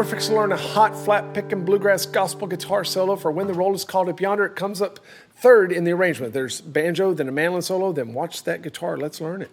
we're fixing to learn a hot, flat-picking bluegrass gospel guitar solo for When the Roll is Called Up Yonder. It comes up third in the arrangement. There's banjo, then a mandolin solo, then watch that guitar. Let's learn it.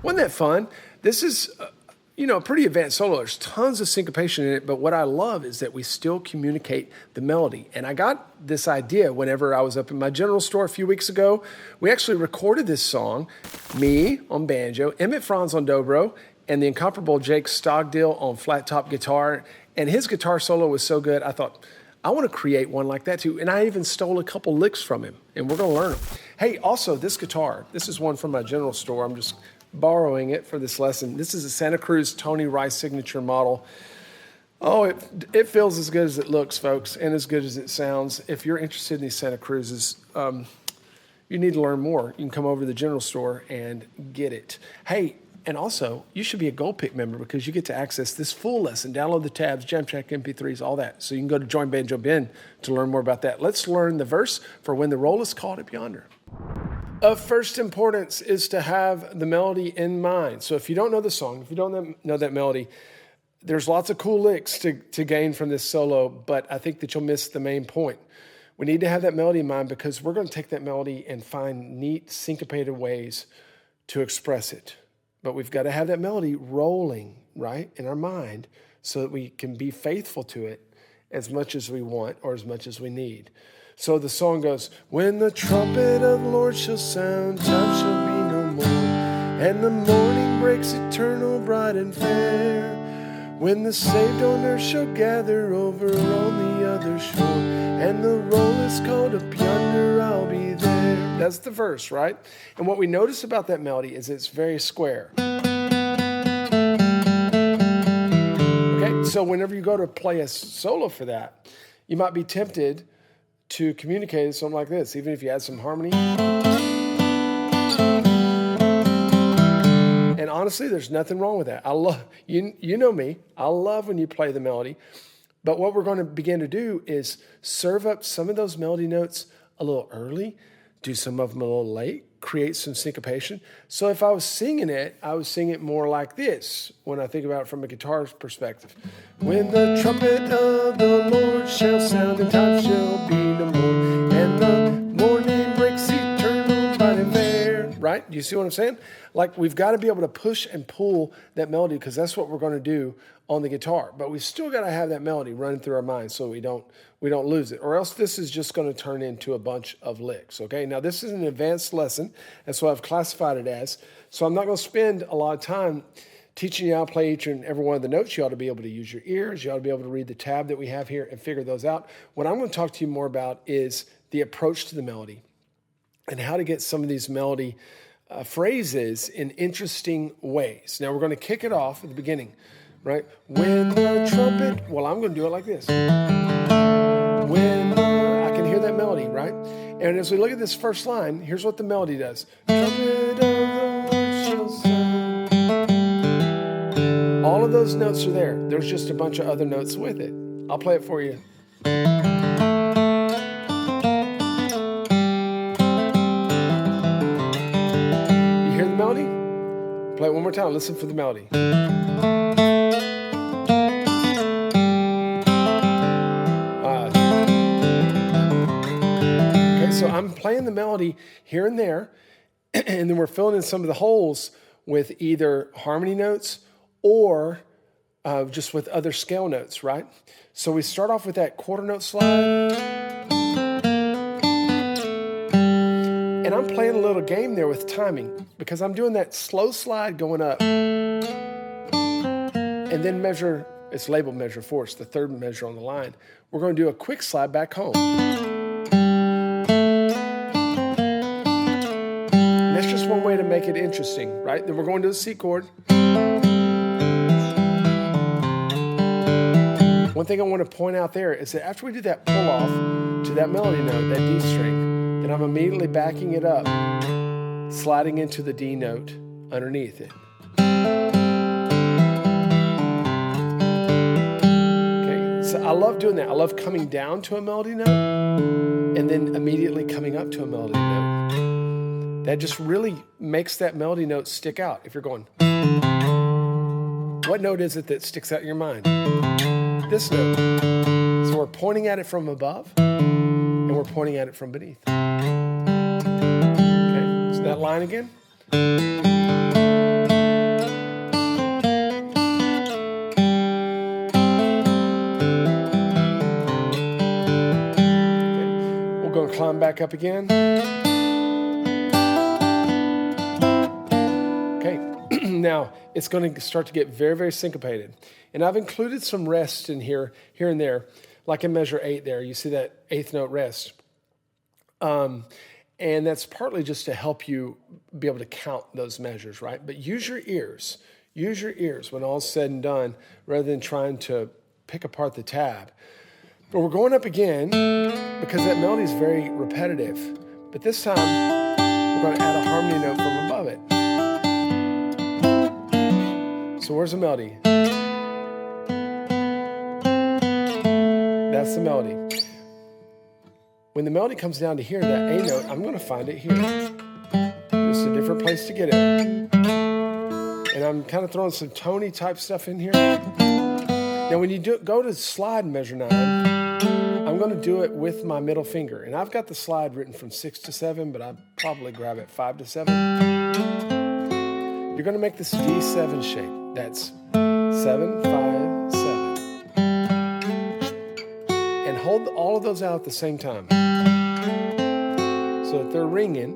Wasn't that fun? This is, a pretty advanced solo. There's tons of syncopation in it, but what I love is that we still communicate the melody. And I got this idea whenever I was up in my general store a few weeks ago. We actually recorded this song, me on banjo, Emmett Franz on dobro, and the incomparable Jake Stogdill on flat top guitar. And his guitar solo was so good, I thought, I want to create one like that too. And I even stole a couple licks from him, and we're going to learn them. Hey, also, this guitar, this is one from my general store. I'm just borrowing it for this lesson. This is a Santa Cruz Tony Rice signature model. Oh, it feels as good as it looks, folks, and as good as it sounds. If you're interested in these Santa Cruzes, you need to learn more. You can come over to the general store and get it. Hey, and also, you should be a Gold Pick member because you get to access this full lesson, download the tabs, jam track, MP3s, all that. So you can go to Join Banjo Ben to learn more about that. Let's learn the verse for When the Roll is Called Up Yonder. Of first importance is to have the melody in mind. So if you don't know the song, if you don't know that melody, there's lots of cool licks to gain from this solo, but I think that you'll miss the main point. We need to have that melody in mind because we're going to take that melody and find neat syncopated ways to express it. But we've got to have that melody rolling, right, in our mind so that we can be faithful to it as much as we want or as much as we need. So the song goes, when the trumpet of the Lord shall sound, time shall be no more, and the morning breaks eternal, bright and fair. When the saved on earth shall gather over on the other shore, and the roll is called up yonder, I'll be there. That's the verse, right? And what we notice about that melody is it's very square. Okay, so whenever you go to play a solo for that, you might be tempted to communicate something like this, even if you add some harmony. And honestly, there's nothing wrong with that. I love, you know me, I love when you play the melody. But what we're going to begin to do is serve up some of those melody notes a little early, do some of them a little late, create some syncopation. So if I was singing it, I would sing it more like this when I think about it from a guitar perspective. When the trumpet of the Lord shall sound, and time shall be no more, and the morning breaks eternal, bright and fair. Right? Do you see what I'm saying? Like, we've got to be able to push and pull that melody because that's what we're going to do on the guitar. But we've still got to have that melody running through our minds so we don't lose it. Or else this is just going to turn into a bunch of licks, okay? Now, this is an advanced lesson. That's what I've classified it as. So I'm not going to spend a lot of time teaching you how to play each and every one of the notes. You ought to be able to use your ears. You ought to be able to read the tab that we have here and figure those out. What I'm going to talk to you more about is the approach to the melody and how to get some of these melody phrases in interesting ways. Now, we're going to kick it off at the beginning, right? When the trumpet, well, I'm going to do it like this. I can hear that melody, right? And as we look at this first line, here's what the melody does. Trumpet of the Lord shall sound. All of those notes are there. There's just a bunch of other notes with it. I'll play it for you. Melody? Play it one more time. Listen for the melody. Okay, so I'm playing the melody here and there, and then we're filling in some of the holes with either harmony notes or just with other scale notes, right? So we start off with that quarter note slide. And I'm playing a little game there with timing because I'm doing that slow slide going up and then measure, it's labeled measure 4, it's the third measure on the line. We're going to do a quick slide back home. And that's just one way to make it interesting, right? Then we're going to the C chord. One thing I want to point out there is that after we do that pull off to that melody note, that D string, and I'm immediately backing it up, sliding into the D note underneath it. Okay, so I love doing that. I love coming down to a melody note and then immediately coming up to a melody note. That just really makes that melody note stick out. If you're going, what note is it that sticks out in your mind? This note. So we're pointing at it from above and we're pointing at it from beneath. Okay, so that line again. Okay, we're going to climb back up again. Okay, now it's going to start to get very, very syncopated. And I've included some rest in here and there, like in measure 8 there. You see that 8th note rest. And that's partly just to help you be able to count those measures, right? But use your ears. Use your ears when all's said and done, rather than trying to pick apart the tab. But we're going up again because that melody is very repetitive. But this time, we're going to add a harmony note from above it. So where's the melody? That's the melody. When the melody comes down to here, that A note, I'm going to find it here. Just a different place to get it. And I'm kind of throwing some Tony type stuff in here. Now when you go to slide in measure 9, I'm going to do it with my middle finger. And I've got the slide written from 6 to 7, but I'd probably grab it 5 to 7. You're going to make this D7 shape. That's 7, 5, 7. And hold all of those out at the same time. So if they're ringing,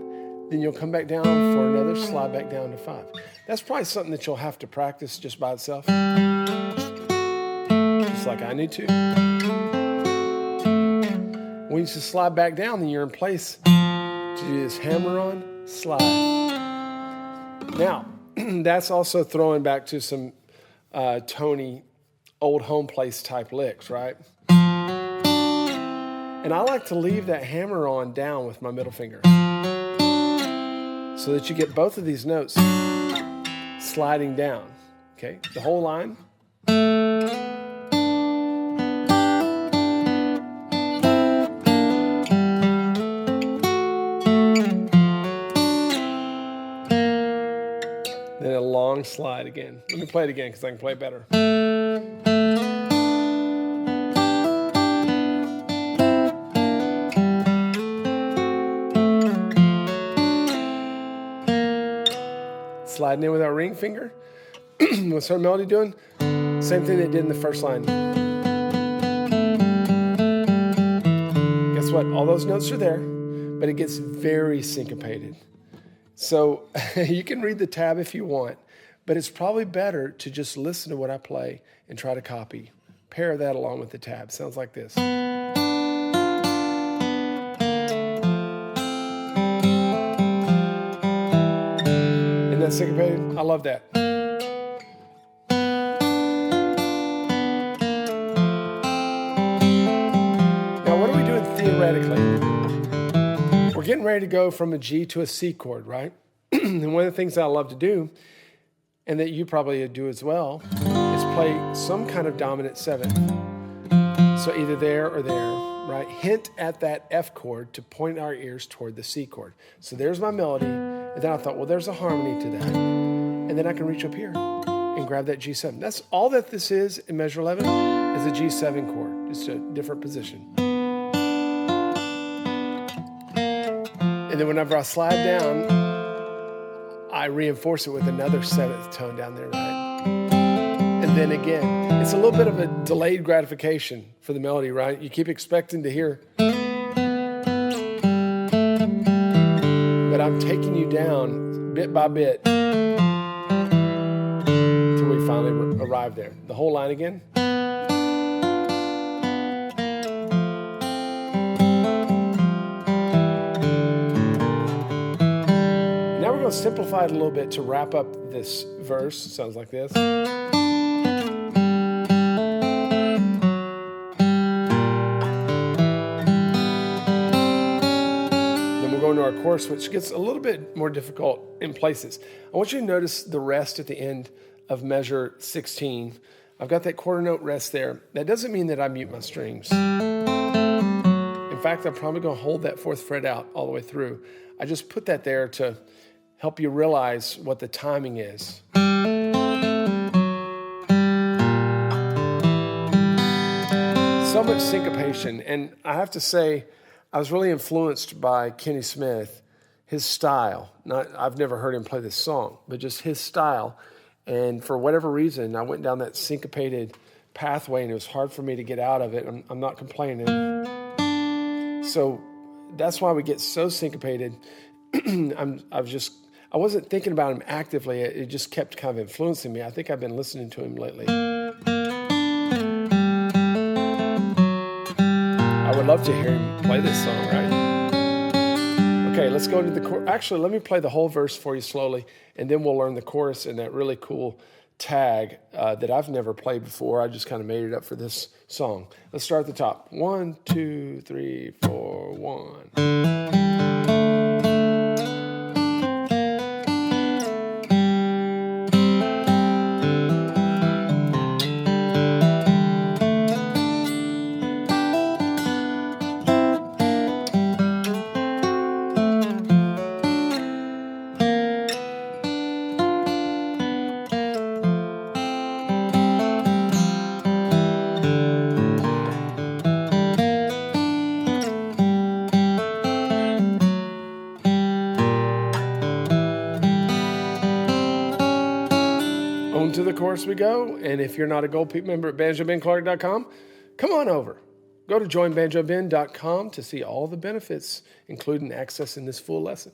then you'll come back down for another slide back down to 5. That's probably something that you'll have to practice just by itself. Just like I need to. When you just slide back down, then you're in place to do this hammer-on slide. Now, that's also throwing back to some Tony old home place type licks, right? And I like to leave that hammer-on down with my middle finger so that you get both of these notes sliding down, okay? The whole line. Then a long slide again. Let me play it again because I can play it better. Sliding in with our ring finger. What's our melody doing? Same thing it did in the first line. Guess what? All those notes are there, but it gets very syncopated. So you can read the tab if you want, But it's probably better to just listen to what I play and try to copy. Pair that along with the tab. Sounds like this. Isn't that syncopated? I love that. Now, what are we doing theoretically? We're getting ready to go from a G to a C chord, right? And one of the things that I love to do, and that you probably do as well, is play some kind of dominant 7. So either there or there, right? Hint at that F chord to point our ears toward the C chord. So there's my melody, and then I thought, well, there's a harmony to that. And then I can reach up here and grab that G7. That's all that this is in measure 11 is a G7 chord, just a different position. And then whenever I slide down, I reinforce it with another 7th tone down there, right? And then again, it's a little bit of a delayed gratification for the melody, right? You keep expecting to hear, but I'm taking you down bit by bit until we finally arrive there. The whole line again. Now we're going to simplify it a little bit to wrap up this verse. Sounds like this. Into our chorus, which gets a little bit more difficult in places. I want you to notice the rest at the end of measure 16. I've got that quarter note rest there. That doesn't mean that I mute my strings. In fact, I'm probably going to hold that 4th fret out all the way through. I just put that there to help you realize what the timing is. So much syncopation, and I have to say, I was really influenced by Kenny Smith, his style. I've never heard him play this song, but just his style. And for whatever reason, I went down that syncopated pathway, and it was hard for me to get out of it. I'm not complaining. So that's why we get so syncopated. I wasn't thinking about him actively. It just kept kind of influencing me. I think I've been listening to him lately. I would love to hear him play this song, right? Okay, let's go into the chorus. Actually, let me play the whole verse for you slowly, and then we'll learn the chorus and that really cool tag that I've never played before. I just kind of made it up for this song. Let's start at the top. 1, 2, 3, 4, 1. To the chorus we go, and if you're not a Gold Peak member at banjobenclark.com, come on over. Go to joinbanjoben.com to see all the benefits, including accessing this full lesson.